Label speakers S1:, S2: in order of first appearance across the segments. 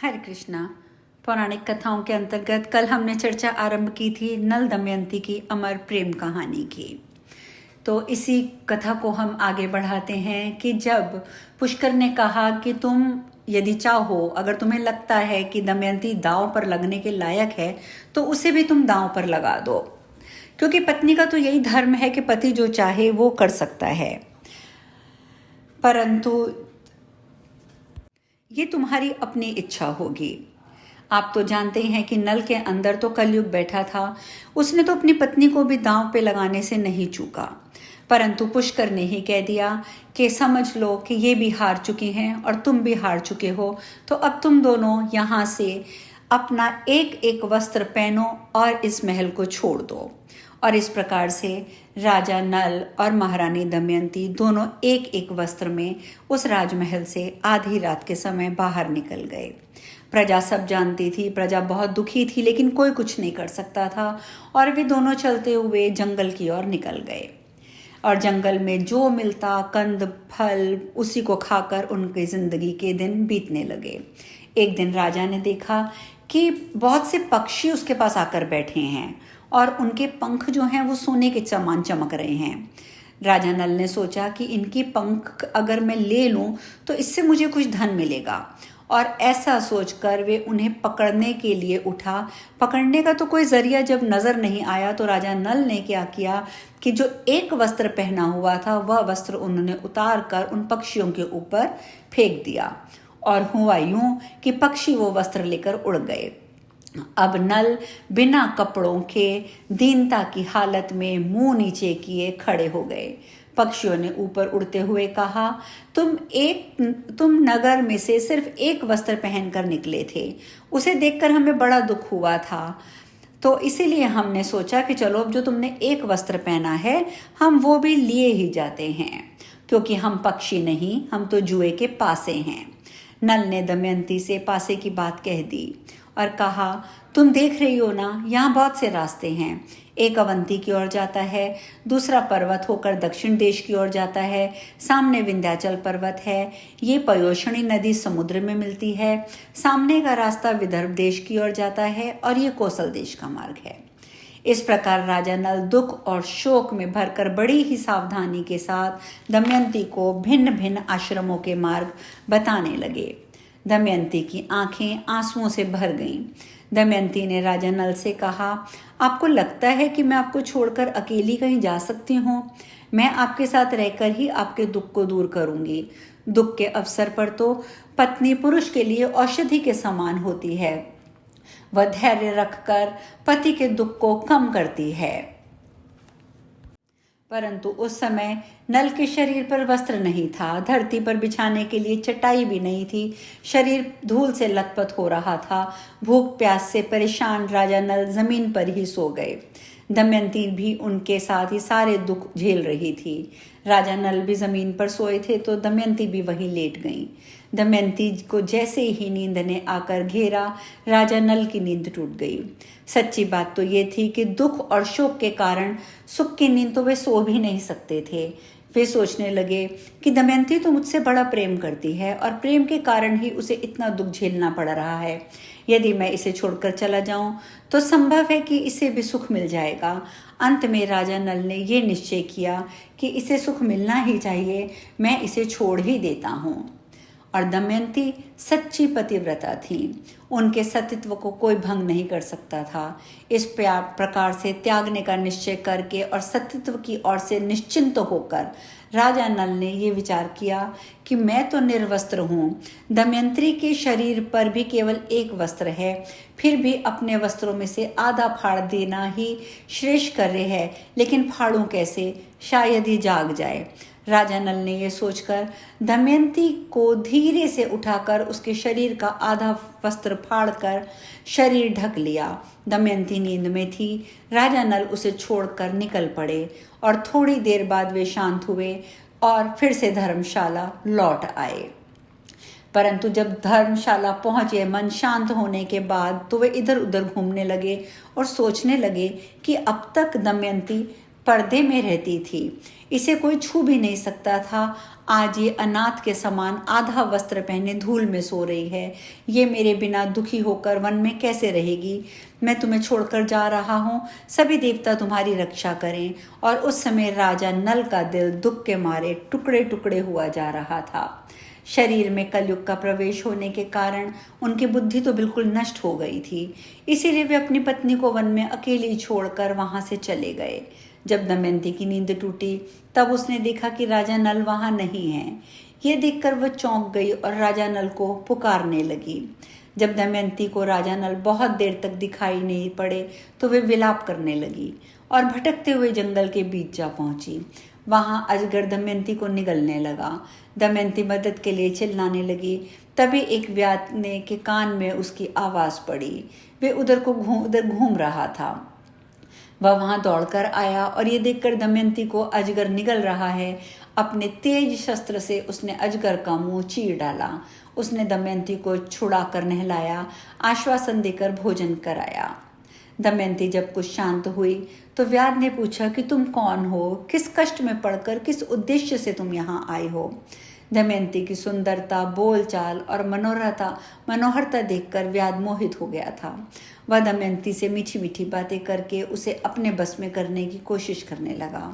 S1: हरे कृष्णा। पौराणिक कथाओं के अंतर्गत कल हमने चर्चा आरंभ की थी नल दमयंती की अमर प्रेम कहानी की। तो इसी कथा को हम आगे बढ़ाते हैं कि जब पुष्कर ने कहा कि तुम यदि चाहो, अगर तुम्हें लगता है कि दमयंती दांव पर लगने के लायक है तो उसे भी तुम दांव पर लगा दो, क्योंकि पत्नी का तो यही धर्म है कि पति जो चाहे वो कर सकता है। परंतु ये तुम्हारी अपनी इच्छा होगी। आप तो जानते हैं कि नल के अंदर तो कलयुग बैठा था। उसने तो अपनी पत्नी को भी दांव पे लगाने से नहीं चूका, परंतु पुष्कर ने ही कह दिया कि समझ लो कि ये भी हार चुकी हैं और तुम भी हार चुके हो, तो अब तुम दोनों यहाँ से अपना एक एक वस्त्र पहनो और इस महल को छोड़ दो। और इस प्रकार से राजा नल और महारानी दमयंती दोनों एक एक वस्त्र में उस राजमहल से आधी रात के समय बाहर निकल गए। प्रजा सब जानती थी, प्रजा बहुत दुखी थी, लेकिन कोई कुछ नहीं कर सकता था और वे दोनों चलते हुए जंगल की ओर निकल गए। और जंगल में जो मिलता कंद फल उसी को खाकर उनकी जिंदगी के दिन बीतने लगे। एक दिन राजा ने देखा कि बहुत से पक्षी उसके पास आकर बैठे हैं और उनके पंख जो हैं वो सोने के समान चमक रहे हैं। राजा नल ने सोचा कि इनकी पंख अगर मैं ले लूं तो इससे मुझे कुछ धन मिलेगा, और ऐसा सोचकर वे उन्हें पकड़ने के लिए उठा। पकड़ने का तो कोई जरिया जब नजर नहीं आया तो राजा नल ने क्या किया कि जो एक वस्त्र पहना हुआ था वह वस्त्र उन्होंने उतार कर उन पक्षियों के ऊपर फेंक दिया, और हुआ यूं कि पक्षी वो वस्त्र लेकर उड़ गए। अब नल बिना कपड़ों के दीनता की हालत में मुंह नीचे किए खड़े हो गए। पक्षियों ने ऊपर उड़ते हुए कहा, तुम नगर में से सिर्फ एक वस्त्र पहनकर निकले थे, उसे देखकर हमें बड़ा दुख हुआ था, तो इसीलिए हमने सोचा कि चलो अब जो तुमने एक वस्त्र पहना है हम वो भी लिए ही जाते हैं, क्योंकि हम पक्षी नहीं, हम तो जुए के पासे हैं। नल ने दमयंती से पासे की बात कह दी और कहा, तुम देख रही हो ना, यहाँ बहुत से रास्ते हैं। एक अवंती की ओर जाता है, दूसरा पर्वत होकर दक्षिण देश की ओर जाता है, सामने विंध्याचल पर्वत है, ये पयोषणी नदी समुद्र में मिलती है, सामने का रास्ता विदर्भ देश की ओर जाता है और ये कौशल देश का मार्ग है। इस प्रकार राजा नल दुख और शोक में भरकर बड़ी ही सावधानी के साथ दमयंती को भिन्न भिन्न आश्रमों के मार्ग बताने लगे। दमयंती की आंखें आंसुओं से भर गईं। दमयंती ने राजा नल से कहा, आपको लगता है कि मैं आपको छोड़कर अकेली कहीं जा सकती हूँ? मैं आपके साथ रहकर ही आपके दुख को दूर करूंगी। दुख के अवसर पर तो पत्नी पुरुष के लिए औषधि के समान होती है, वह धैर्य रखकर पति के दुख को कम करती है। परंतु उस समय नल के शरीर पर वस्त्र नहीं था, धरती पर बिछाने के लिए चटाई भी नहीं थी, शरीर धूल से लथपथ हो रहा था। भूख प्यास से परेशान राजा नल जमीन पर ही सो गए। दमयंती भी उनके साथ ही सारे दुख झेल रही थी। राजा नल भी जमीन पर सोए थे तो दमयंती भी वहीं लेट गईं। दमयंती को जैसे ही नींद ने आकर घेरा, राजा नल की नींद टूट गई। सच्ची बात तो ये थी कि दुख और शोक के कारण सुख की नींद तो वे सो भी नहीं सकते थे। वे सोचने लगे कि दमयंती तो मुझसे बड़ा प्रेम करती है और प्रेम के कारण ही उसे इतना दुख झेलना पड़ रहा है। यदि मैं इसे छोड़कर चला जाऊं तो संभव है कि इसे भी सुख मिल जाएगा। अंत में राजा नल ने यह निश्चय किया कि इसे सुख मिलना ही चाहिए, मैं इसे छोड़ ही देता हूँ। और दमयंती सच्ची पतिव्रता थी, उनके सतीत्व को कोई भंग नहीं कर सकता था। इस प्रकार से त्यागने का निश्चय करके और सतीत्व की ओर से निश्चिंत होकर राजा नल ने ये विचार किया कि मैं तो निर्वस्त्र हूँ, दमयंती के शरीर पर भी केवल एक वस्त्र है, फिर भी अपने वस्त्रों में से आधा फाड़ देना ही श्रेष्ठ कार्य है, लेकिन फाड़ूं कैसे, शायद ही जाग जाए। राजा नल ने यह सोचकर दमयंती को धीरे से उठाकर उसके शरीर का आधा वस्त्र फाड़कर शरीर ढक लिया। दमयंती नींद में थी। राजा नल उसे छोड़कर निकल पड़े और थोड़ी देर बाद वे शांत हुए और फिर से धर्मशाला लौट आए। परंतु जब धर्मशाला पहुंचे, मन शांत होने के बाद, तो वे इधर उधर घूमने लगे और सोचने लगे कि अब तक दमयंती पर्दे में रहती थी, इसे कोई छू भी नहीं सकता था। आज ये अनाथ के समान आधा वस्त्र पहने धूल में सो रही है। ये मेरे बिना दुखी होकर वन में कैसे रहेगी? मैं तुम्हें छोड़कर जा रहा हूँ, सभी देवता तुम्हारी रक्षा करें। और उस समय राजा नल का दिल दुख के मारे टुकड़े टुकड़े हुआ जा रहा था। शरीर में कलयुग का प्रवेश होने के कारण उनकी बुद्धि तो बिल्कुल नष्ट हो गई थी। इसीलिए वे अपनी पत्नी को वन में अकेली छोड़कर वहां से चले गए। जब दमयंती की नींद टूटी तब उसने देखा कि राजा नल वहां नहीं है। ये देखकर वह चौंक गई और राजा नल को पुकारने लगी। जब दमयंती को राजा नल बहुत देर तक दिखाई नहीं पड़े तो वे विलाप करने लगी और भटकते हुए जंगल के बीच जा पहुंची। वहां अजगर दमयंती को निगलने लगा। दमयंती मदद के लिए चिल्लाने लगी। तभी एक व्याध के कान में उसकी आवाज पड़ी। वे उधर घूम रहा था। वह वहां दौड़कर आया और ये देखकर दमयंती को अजगर निगल रहा है, अपने तेज शस्त्र से उसने अजगर का मुंह चीर डाला। उसने दमयंती को छुड़ाकर नहलाया, आश्वासन देकर भोजन कराया। दमयंती जब कुछ शांत हुई तो व्याध ने पूछा कि तुम कौन हो, किस कष्ट में पड़कर किस उद्देश्य से तुम यहाँ आए हो? दमयंती की सुंदरता, बोलचाल और मनोहरता देखकर व्याध मोहित हो गया था। वह दमयंती से मीठी मीठी बातें करके उसे अपने बस में करने की कोशिश करने लगा।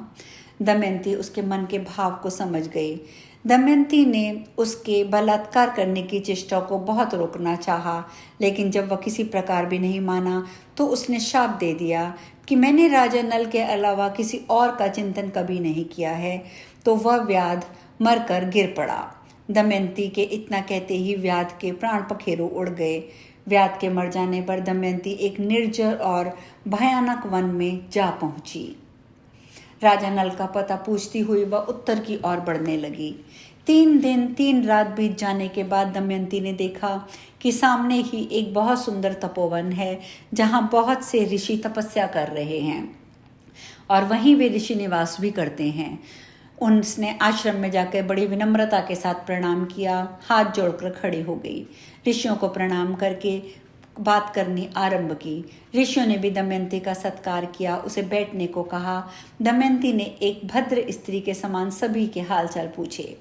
S1: दमयंती उसके मन के भाव को समझ गई। दमयंती ने उसके बलात्कार करने की चेष्टा को बहुत रोकना चाहा, लेकिन जब वह किसी प्रकार भी नहीं माना तो उसने शाप दे दिया कि मैंने राजा नल के अलावा किसी और का चिंतन कभी नहीं किया है। तो वह व्याध मरकर गिर पड़ा। दमयंती के इतना कहते ही व्याध के प्राण पखेरु उड़ गए। व्याध के मर जाने पर दमयंती एक निर्जर और भयानक वन में जा पहुंची। राजा नल का पता पूछती हुई वह उत्तर की ओर बढ़ने लगी। 3 दिन 3 रात बीत जाने के बाद दमयंती ने देखा कि सामने ही एक बहुत सुंदर तपोवन है, जहां बहुत से ऋषि तपस्या कर रहे हैं और वहीं वे ऋषि निवास भी करते हैं। उसने आश्रम में जाकर बड़ी विनम्रता के साथ प्रणाम किया, हाथ जोड़कर खड़ी हो गई। ऋषियों को प्रणाम करके बात करनी आरंभ की। ऋषियों ने भी दमयंती का सत्कार किया, उसे बैठने को कहा। दमयंती ने एक भद्र स्त्री के समान सभी के हालचाल पूछे।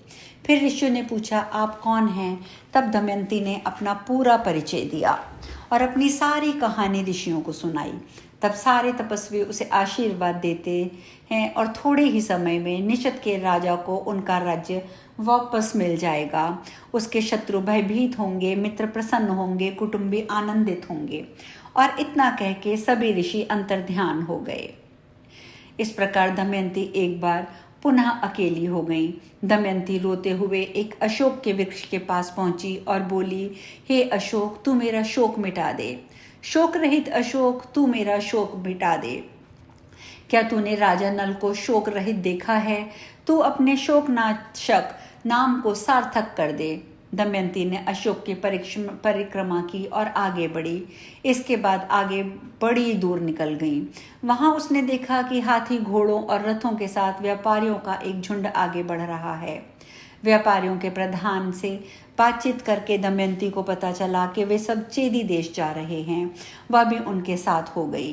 S1: फिर ऋषियों ने पूछा, आप कौन हैं? तब दमयंती ने अपना पूरा परिचय दिया और अपनी सारी कहानी ऋषियों को सुनाई। तब सारे तपस्वी उसे आशीर्वाद देते हैं और थोड़े ही समय में निषद के राजा को उनका राज्य वापस मिल जाएगा। उसके शत्रु भयभीत होंगे, मित्र प्रसन्न होंगे, कुटुंबी आनंदित होंगे। और इतना कह के सभी ऋषि अंतर्ध्यान हो गए। इस प्रकार दमयंती एक बार पुनः अकेली हो गई। दमयंती रोते हुए एक अशोक के वृक्ष के पास पहुंची और बोली, हे अशोक, तू मेरा शोक मिटा दे। शोक रहित अशोक, तू मेरा शोक मिटा दे। क्या तूने राजा नल को शोक रहित देखा है? तू अपने शोकनाशक नाम को सार्थक कर दे। दमयंती ने अशोक की परिक्रमा की और आगे बढ़ी। इसके बाद आगे बड़ी दूर निकल गई। वहां उसने देखा कि हाथी, घोड़ों और रथों के साथ व्यापारियों का एक झुंड आगे बढ़ रहा है। व्यापारियों के प्रधान से बातचीत करके दमयंती को पता चला कि वे सब चेदी देश जा रहे हैं। वह भी उनके साथ हो गई।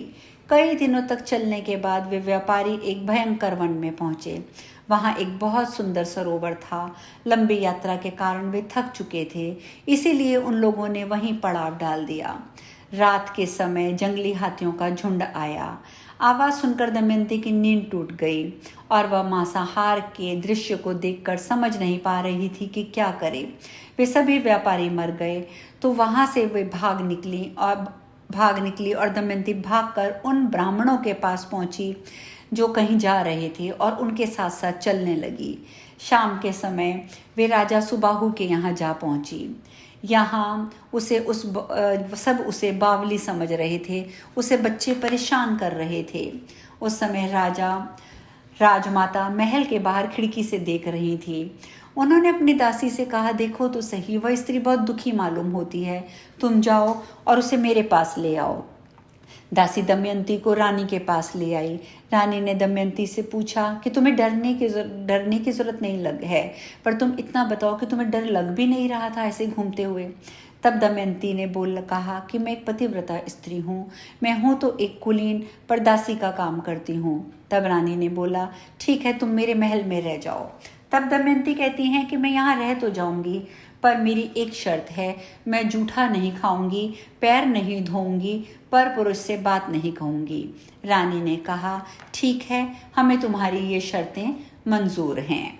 S1: कई दिनों तक चलने के बाद वे व्यापारी एक भयंकर वन में पहुंचे। वहां एक बहुत सुंदर सरोवर था। लंबी यात्रा के कारण वे थक चुके थे, इसीलिए उन लोगों ने वहीं पड़ाव डाल दिया। रात के समय जंगली हाथियों का झुंड आया। आवाज सुनकर दमयंती की नींद टूट गई और वह मांसाहार के दृश्य को देखकर समझ नहीं पा रही थी कि क्या करे। वे सभी व्यापारी मर गए तो वहां से वे भाग निकली और दमयंती भागकर उन ब्राह्मणों के पास पहुंची जो कहीं जा रहे थे और उनके साथ साथ चलने लगी। शाम के समय वे राजा सुबाहु के यहाँ जा पहुंची। यहाँ सब उसे बावली समझ रहे थे। उसे बच्चे परेशान कर रहे थे। उस समय राजमाता महल के बाहर खिड़की से देख रही थी। उन्होंने अपनी दासी से कहा, देखो तो सही, वह स्त्री बहुत दुखी मालूम होती है। तुम जाओ और उसे मेरे पास ले आओ। दासी दमयंती को रानी के पास ले आई। रानी ने दमयंती से पूछा कि तुम्हें डरने की जरूरत नहीं है, पर तुम इतना बताओ कि तुम्हें डर लग भी नहीं रहा था ऐसे घूमते हुए। तब दमयंती ने कहा कि मैं एक पतिव्रता स्त्री हूँ, मैं हूँ तो एक कुलीन पर दासी का काम करती हूँ। तब रानी ने बोला, ठीक है, तुम मेरे महल में रह जाओ। तब दमयंती कहती हैं कि मैं यहाँ रह तो जाऊँगी, पर मेरी एक शर्त है, मैं जूठा नहीं खाऊंगी, पैर नहीं धोऊंगी, पर पुरुष से बात नहीं कहूँगी। रानी ने कहा, ठीक है, हमें तुम्हारी ये शर्तें मंजूर हैं।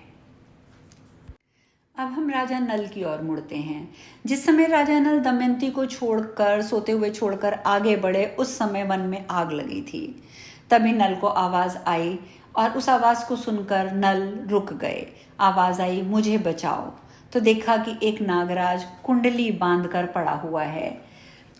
S1: अब हम राजा नल की ओर मुड़ते हैं। जिस समय राजा नल दमयंती को छोड़कर, सोते हुए छोड़कर आगे बढ़े, उस समय वन में आग लगी थी। तभी नल को आवाज़ आई और उस आवाज़ को सुनकर नल रुक गए। आवाज़ आई, मुझे बचाओ। तो देखा कि एक नागराज कुंडली बांधकर पड़ा हुआ है।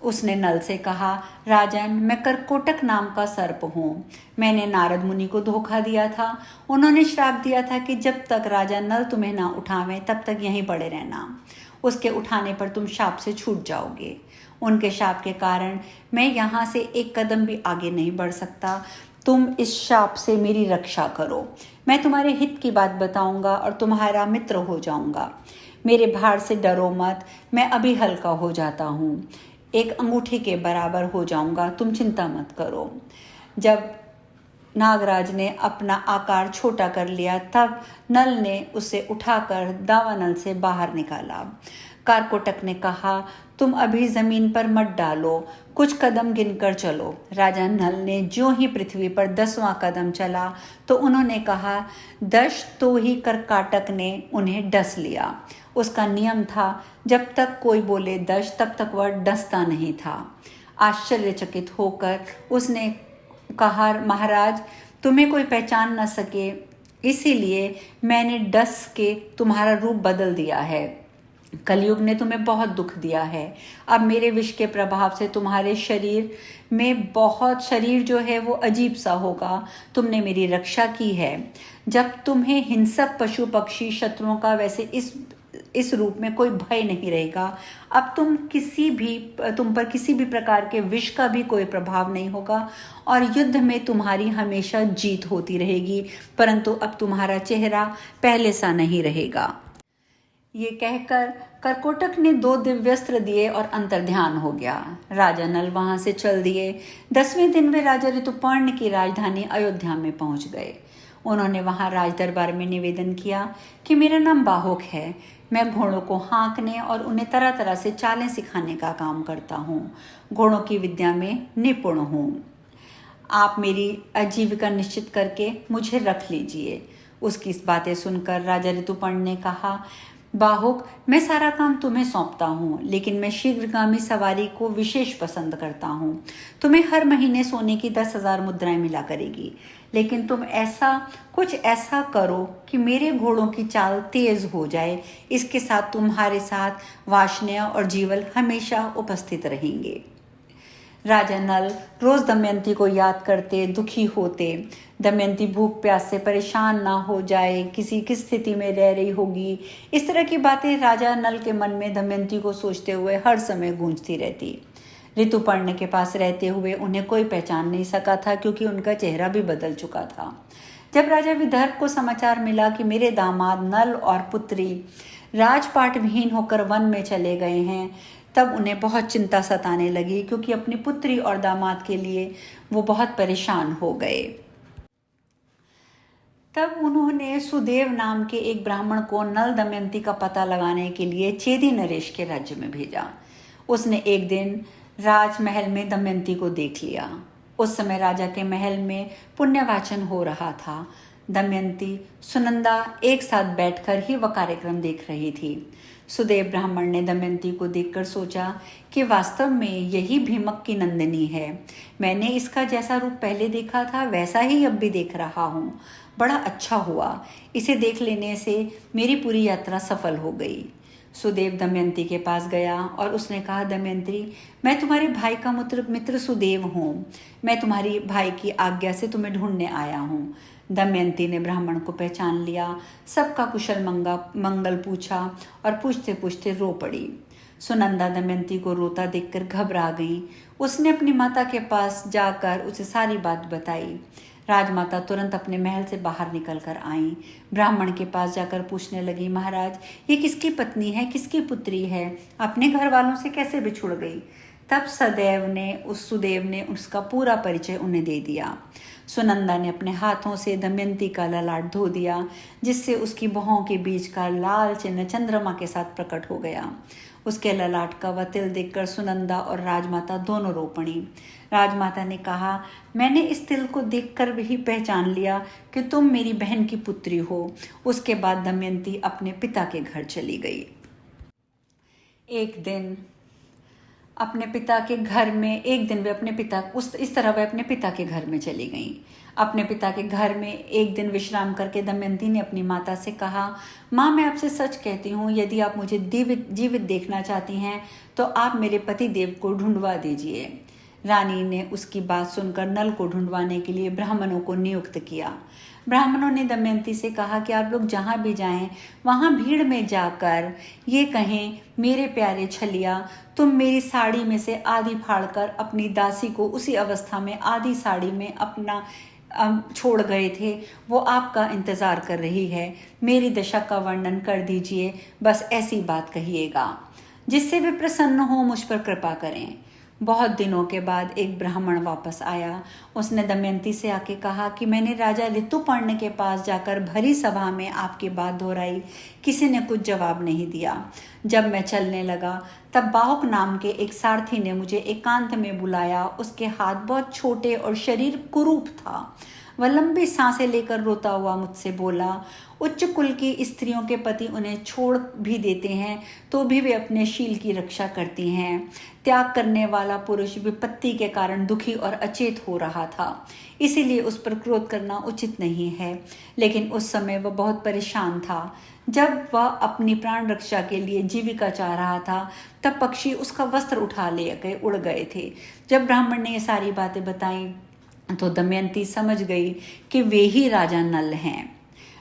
S1: उसने नल से कहा, राजन, मैं करकोटक नाम का सर्प हूँ। मैंने नारद मुनि को धोखा दिया था। उन्होंने श्राप दिया था कि जब तक राजा नल तुम्हें ना उठावें तब तक यहीं पड़े रहना। उसके उठाने पर तुम शाप से छूट जाओगे। उनके शाप के कारण मैं यहाँ से एक कदम भी आगे नहीं बढ़ सकता। तुम इस शाप से मेरी रक्षा करो। मैं तुम्हारे हित की बात बताऊंगा और तुम्हारा मित्र हो जाऊंगा। मेरे भार से डरो मत, मैं अभी हल्का हो जाता हूँ, एक अंगूठी के बराबर हो जाऊंगा, तुम चिंता मत करो। जब नागराज ने अपना आकार छोटा कर लिया, तब नल ने उसे उठाकर दावानल से बाहर निकाला। कारकोटक ने कहा, तुम अभी जमीन पर मत डालो, कुछ कदम गिनकर चलो। राजा नल ने ज्यों ही पृथ्वी पर 10वां कदम चला तो उन्होंने कहा, 10। तो ही करकाटक ने उन्हें डस लिया। उसका नियम था, जब तक कोई बोले 10 तब तक वह डसता नहीं था। आश्चर्यचकित होकर उसने कहा, महाराज, तुम्हें कोई पहचान न सके, इसीलिए मैंने डस के तुम्हारा रूप बदल दिया है। कलयुग ने तुम्हें बहुत दुख दिया है। अब मेरे विष के प्रभाव से तुम्हारे शरीर में बहुत, शरीर जो है वो अजीब सा होगा। तुमने मेरी रक्षा की है। जब तुम्हें हिंसक पशु पक्षी शत्रुओं का वैसे इस रूप में कोई भय नहीं रहेगा। अब तुम पर किसी भी प्रकार के विष का भी कोई प्रभाव नहीं होगा और युद्ध में तुम्हारी हमेशा जीत होती रहेगी, परंतु अब तुम्हारा चेहरा पहले सा नहीं रहेगा। ये कहकर करकोटक ने 2 दिव्यस्त्र दिए और अंतर्ध्यान हो गया। राजा नल वहां से चल दिए। 10वें दिन वे राजा ऋतुपर्ण की राजधानी अयोध्या में पहुंच गए। उन्होंने वहां राज दरबार में निवेदन किया कि मेरा नाम बाहुक है। मैं घोड़ों को हाँकने और उन्हें तरह तरह से चालें सिखाने का काम करता हूँ। घोड़ों की विद्या में निपुण हूँ। आप मेरी आजीविका निश्चित करके मुझे रख लीजिए। उसकी इस बातें सुनकर राजा ऋतुपर्ण ने कहा, बाहुक, मैं सारा काम तुम्हें सौंपता हूँ, लेकिन मैं शीघ्रगामी सवारी को विशेष पसंद करता हूँ। तुम्हें हर महीने सोने की 10,000 मुद्राएं मिला करेगी, लेकिन तुम कुछ ऐसा करो कि मेरे घोड़ों की चाल तेज हो जाए। इसके साथ तुम्हारे साथ वासना और जीवल हमेशा उपस्थित रहेंगे। राजा नल रोज दमयंती को याद करते, दुखी होते। दमयंती भूख प्यास से परेशान ना हो जाए, किस स्थिति में रह रही होगी, इस तरह की बातें राजा नल के मन में दमयंती को सोचते हुए हर समय गूंजती रहती। ऋतुपर्ण के पास रहते हुए उन्हें कोई पहचान नहीं सका था, क्योंकि उनका चेहरा भी बदल चुका था। जब राजा विदर्भ को समाचार मिला कि मेरे दामाद नल और पुत्री राजपाट विहीन होकर वन में चले गए हैं, तब उन्हें बहुत चिंता सताने लगी, क्योंकि अपनी पुत्री और दामाद के लिए वो बहुत परेशान हो गए। तब उन्होंने सुदेव नाम के एक ब्राह्मण को नल दमयंती का पता लगाने के लिए चेदी नरेश के राज्य में भेजा। उसने एक दिन राजमहल में दमयंती को देख लिया। उस समय राजा के महल में पुण्यवाचन हो रहा था। दमयंती, सुनंदा एक साथ बैठकर ही वह कार्यक्रम देख रही थी। सुदेव ब्राह्मण ने दमयंती को देखकर सोचा कि वास्तव में यही भीमक की नंदिनी है। मैंने इसका जैसा रूप पहले देखा था वैसा ही अब भी देख रहा हूँ। बड़ा अच्छा हुआ, इसे देख लेने से मेरी पूरी यात्रा सफल हो गई। सुदेव दमयंती के पास गया और उसने कहा, दमयंती, मैं तुम्हारे भाई का मित्र सुदेव हूँ। मैं तुम्हारी भाई की आज्ञा से तुम्हें ढूंढने आया हूँ। दमयंती ने ब्राह्मण को पहचान लिया, सबका कुशल मंगल पूछा और पूछते पूछते रो पड़ी। सुनंदा दमयंती को रोता देखकर घबरा गई। उसने अपनी माता के पास जाकर उसे सारी बात बताई। राजमाता तुरंत अपने महल से बाहर निकल कर आईं। ब्राह्मण के पास जाकर पूछने लगी, महाराज ये किसकी पत्नी है, किसकी पुत्री है, अपने घर वालों से कैसे बिछुड़ गई। तब सुदेव ने उसका पूरा परिचय उन्हें दे दिया। सुनंदा ने अपने हाथों से दमयंती का ललाट धो दिया, जिससे उसकी भौहों के बीच का लाल चिन्ह चंद्रमा के साथ प्रकट हो गया। उसके ललाट का वह तिल देखकर सुनंदा और राजमाता दोनों रो पड़ी। राजमाता ने कहा, मैंने इस तिल को देखकर भी पहचान लिया कि तुम मेरी बहन की पुत्री हो। उसके बाद दमयंती अपने पिता के घर चली गई। एक दिन वे अपने पिता इस तरह वे अपने पिता के घर में चली गईं। अपने पिता के घर में एक दिन विश्राम करके दमयंती ने अपनी माता से कहा, माँ मैं आपसे सच कहती हूँ, यदि आप मुझे जीवित देखना चाहती हैं तो आप मेरे पति देव को ढूंढवा दीजिए। रानी ने उसकी बात सुनकर नल को ढूंढवाने के लिए ब्राह्मणों को नियुक्त किया। ब्राह्मणों ने दमयंती से कहा कि आप लोग जहाँ भी जाएं वहाँ भीड़ में जाकर ये कहें, मेरे प्यारे छलिया, तुम मेरी साड़ी में से आधी फाड़कर अपनी दासी को उसी अवस्था में आधी साड़ी में अपना छोड़ गए थे, वो आपका इंतज़ार कर रही है। मेरी दशा का वर्णन कर दीजिए, बस ऐसी बात कहिएगा जिससे वे प्रसन्न हो, मुझ पर कृपा करें। बहुत दिनों के बाद एक ब्राह्मण वापस आया। उसने दमयंती से आके कहा कि मैंने राजा ऋतुपर्ण के पास जाकर भरी सभा में आपकी बात दोहराई, किसी ने कुछ जवाब नहीं दिया। जब मैं चलने लगा तब बाहुक नाम के एक सारथी ने मुझे एकांत में बुलाया। उसके हाथ बहुत छोटे और शरीर कुरूप था। वह लंबी सांसें लेकर रोता हुआ मुझसे बोला, उच्च कुल की स्त्रियों के पति उन्हें छोड़ भी देते हैं तो भी वे अपने शील की रक्षा करती हैं। त्याग करने वाला पुरुष विपत्ति के कारण दुखी और अचेत हो रहा था, इसीलिए उस पर क्रोध करना उचित नहीं है। लेकिन उस समय वह बहुत परेशान था। जब वह अपनी प्राण रक्षा के लिए जीविका चाह रहा था तब पक्षी उसका वस्त्र उठा ले उड़ गए थे। जब ब्राह्मण ने ये सारी बातें बताई तो दमयंती समझ गई कि वे ही राजा नल हैं।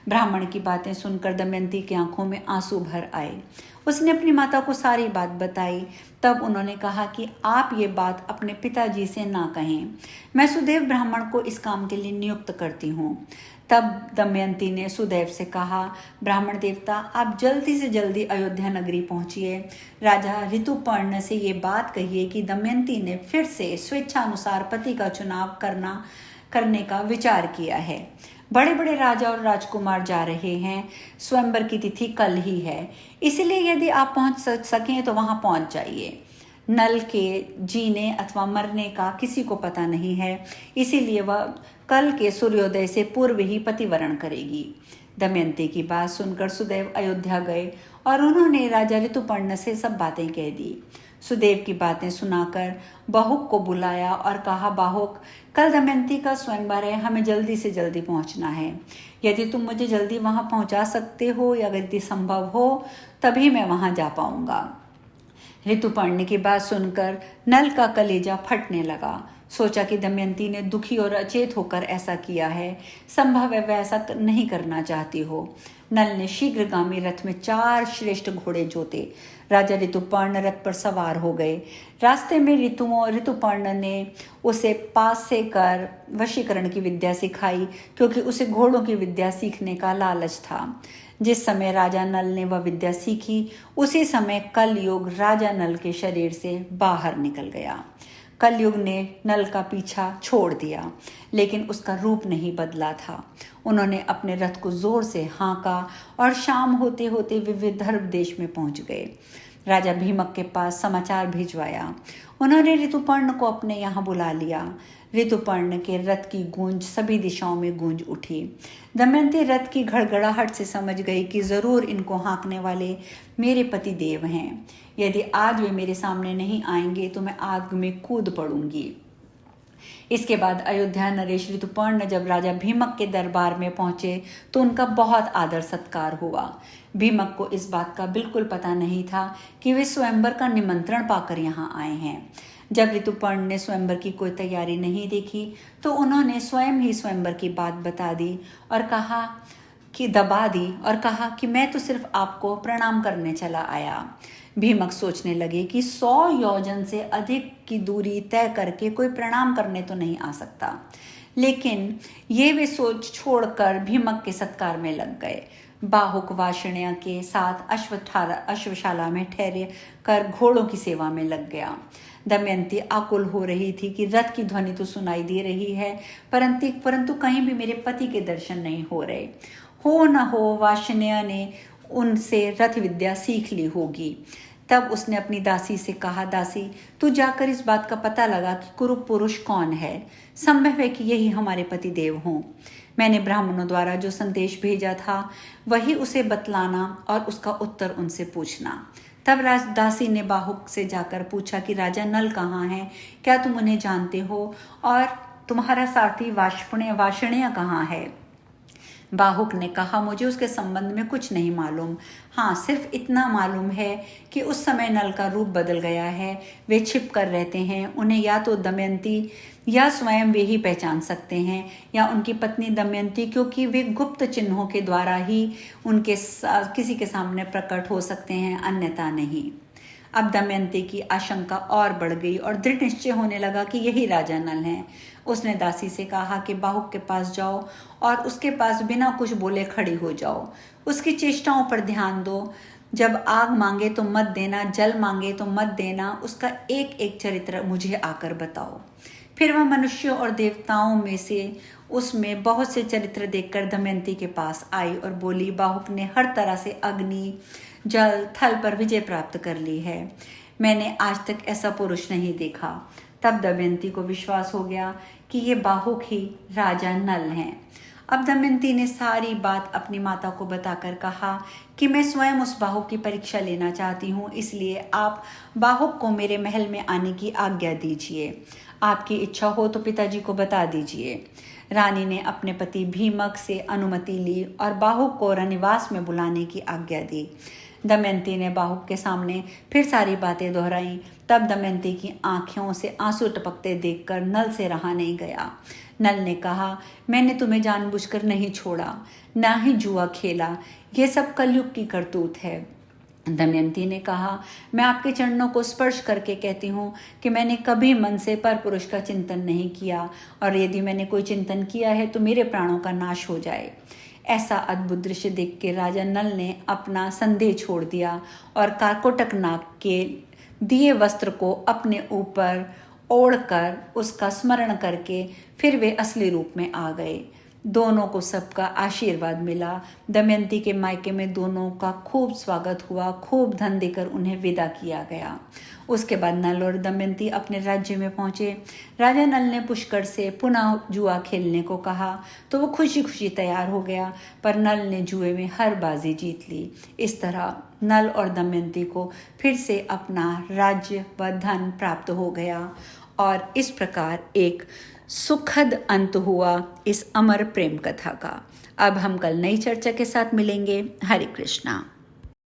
S1: ब्राह्मण की बातें सुनकर दमयंती की आंखों में आंसू भर आए। उसने अपनी माता को सारी बात बताई। तब उन्होंने कहा कि आप ये बात अपने पिताजी से ना कहें, मैं सुदेव ब्राह्मण को इस काम के लिए नियुक्त करती हूँ। तब दमयंती ने सुदेव से कहा, ब्राह्मण देवता आप जल्दी से जल्दी अयोध्या नगरी पहुँचिए। राजा ऋतुपर्ण से ये बात कहिए कि दमयंती ने फिर से स्वेच्छानुसार पति का चुनाव करने का विचार किया है। बड़े बड़े राजा और राजकुमार जा रहे हैं। स्वयंवर की तिथि कल ही है, इसलिए यदि आप पहुंच सकें तो वहां पहुंच जाइए। नल के जीने अथवा मरने का किसी को पता नहीं है, इसीलिए वह कल के सूर्योदय से पूर्व ही पतिवरण करेगी। दमयंती की बात सुनकर सुदेव अयोध्या गए और उन्होंने राजा ऋतुपर्ण से सब बातें कह दी। सुदेव की बातें सुनाकर बाहुक को बुलाया और कहा, बाहुक कल दमयंती का स्वयंवर है, हमें जल्दी से जल्दी पहुंचना है। यदि तुम मुझे जल्दी वहां पहुंचा सकते हो या यदि संभव हो तभी मैं वहां जा पाऊंगा। ऋतुपर्ण की बात सुनकर नल का कलेजा फटने लगा। सोचा कि दमयंती ने दुखी और अचेत होकर ऐसा किया है, संभव है वह ऐसा नहीं करना चाहती हो। नल ने शीघ्रगामी रथ में 4 श्रेष्ठ घोड़े जोते। राजा ऋतुपर्ण रथ पर सवार हो गए। रास्ते में ऋतुपर्ण ने उसे पास से कर वशीकरण की विद्या सिखाई, क्योंकि उसे घोड़ों की विद्या सीखने का लालच था। जिस समय राजा नल ने वह विद्या सीखी उसी समय कलयुग राजा नल के शरीर से बाहर निकल गया। कलयुग ने नल का पीछा छोड़ दिया, लेकिन उसका रूप नहीं बदला था। उन्होंने अपने रथ को जोर से हाँका और शाम होते होते वे विदर्भ देश में पहुंच गए। राजा भीमक के पास समाचार भिजवाया। उन्होंने ऋतुपर्ण को अपने यहाँ बुला लिया। ऋतुपर्ण के रथ की गूंज सभी दिशाओं में गूंज उठी। दमयंती रथ की घड़घड़ाहट से समझ गई कि जरूर इनको हाँकने वाले मेरे पति देव हैं। यदि आज वे मेरे सामने नहीं आएंगे तो मैं आग में कूद पड़ूंगी। इसके बाद अयोध्या नरेश ऋतुपर्ण जब राजा भीमक के दरबार में पहुंचे तो उनका बहुत आदर सत्कार हुआ। भीमक को इस बात का बिल्कुल पता नहीं था कि वे स्वयंवर का निमंत्रण पाकर यहाँ आए हैं। जब ऋतुपर्ण ने स्वयंवर की कोई तैयारी नहीं देखी तो उन्होंने स्वयं ही स्वयंवर की बात बता दी और कहा कि मैं तो सिर्फ आपको प्रणाम करने चला आया। भीमक सोचने लगे कि 100 योजन से अधिक की दूरी तय करके कोई प्रणाम करने तो नहीं आ सकता, लेकिन ये वे सोच छोड़कर भीमक के सत्कार में लग गए। बाहुक वार्ष्णेय के साथ अश्वशाला में ठहरे कर घोड़ों की सेवा में लग गया। दमयंती आकुल हो रही थी कि रथ की ध्वनि तो सुनाई दे रही है, परंतु कहीं भी मेरे पति के दर्शन नहीं हो रहे। हो न हो वार्ष्णेय ने उनसे रथ विद्या सीख ली होगी। तब उसने अपनी दासी से कहा, दासी तू जाकर इस बात का पता लगा कि कुरु पुरुष कौन है। संभव है कि यही हमारे पति देव हों। मैंने ब्राह्मणों द्वारा जो संदेश भेजा था वही उसे बतलाना और उसका उत्तर उनसे पूछना। तब दासी ने बाहुक से जाकर पूछा कि राजा नल कहाँ हैं, क्या तुम उन्हें जानते हो, और तुम्हारा सारथी वार्ष्णेय कहाँ है। बाहुक ने कहा, मुझे उसके संबंध में कुछ नहीं मालूम। हाँ, सिर्फ इतना मालूम है कि उस समय नल का रूप बदल गया है। वे छिप कर रहते हैं। उन्हें या तो दमयंती या स्वयं वे ही पहचान सकते हैं, या उनकी पत्नी दमयंती, क्योंकि वे गुप्त चिन्हों के द्वारा ही किसी के सामने प्रकट हो सकते हैं, अन्यथा नहीं। अब दमयंती की आशंका और बढ़ गई और दृढ़ निश्चय होने लगा कि यही राजा नल हैं। उसने दासी से कहा कि बाहुक के पास जाओ और उसके पास बिना कुछ बोले खड़ी हो जाओ। उसकी चेष्टाओं पर ध्यान दो। जब आग मांगे तो मत देना, जल मांगे तो मत देना। उसका एक एक चरित्र मुझे आकर बताओ। फिर वह मनुष्यों और देवताओं में से उसमें बहुत से चरित्र देखकर दमयंती के पास आई और बोली, बाहुक ने हर तरह से अग्नि, जल, थल पर विजय प्राप्त कर ली है। मैंने आज तक ऐसा पुरुष नहीं देखा। तब दमयंती को विश्वास हो गया कि ये बाहुक ही राजा नल हैं। अब दमयंती ने सारी बात अपनी माता को बताकर कहा कि मैं स्वयं उस बाहुक की परीक्षा लेना चाहती हूँ, इसलिए आप बाहुक को मेरे महल में आने की आज्ञा दीजिए। आपकी इच्छा हो तो पिताजी को बता दीजिए। रानी ने अपने पति भीमक से अनुमति ली और बाहुक को रनिवास में बुलाने की आज्ञा दी। दमयंती ने बाहुक के सामने फिर सारी बातें दोहराई। तब दमयंती की आंखों से आंसू टपकते देखकर नल से रहा नहीं गया। नल ने कहा, मैंने तुम्हें जानबूझकर नहीं छोड़ा, ना ही जुआ खेला। यह सब कलयुग की करतूत है। दमयंती ने कहा, मैं आपके चरणों को स्पर्श करके कहती हूँ कि मैंने कभी मन से परपुरुष का चिंतन नहीं किया, और यदि मैंने कोई चिंतन किया है तो मेरे प्राणों का नाश हो जाए। ऐसा अद्भुत दृश्य देख के राजा नल ने अपना संदेह छोड़ दिया और काकोटक नाग के दिए वस्त्र को अपने ऊपर ओढ़कर उसका स्मरण करके फिर वे असली रूप में आ गए। दोनों को सबका आशीर्वाद मिला। दमयंती के मायके में दोनों का खूब स्वागत हुआ। खूब धन देकर उन्हें विदा किया गया। उसके बाद नल और दमयंती अपने राज्य में पहुंचे। राजा नल ने पुष्कर से पुनः जुआ खेलने को कहा तो वो खुशी खुशी तैयार हो गया, पर नल ने जुए में हर बाजी जीत ली। इस तरह नल और दमयंती को फिर से अपना राज्य व धन प्राप्त हो गया, और इस प्रकार एक सुखद अंत हुआ इस अमर प्रेम कथा का। अब हम कल नई चर्चा के साथ मिलेंगे। हरे कृष्णा।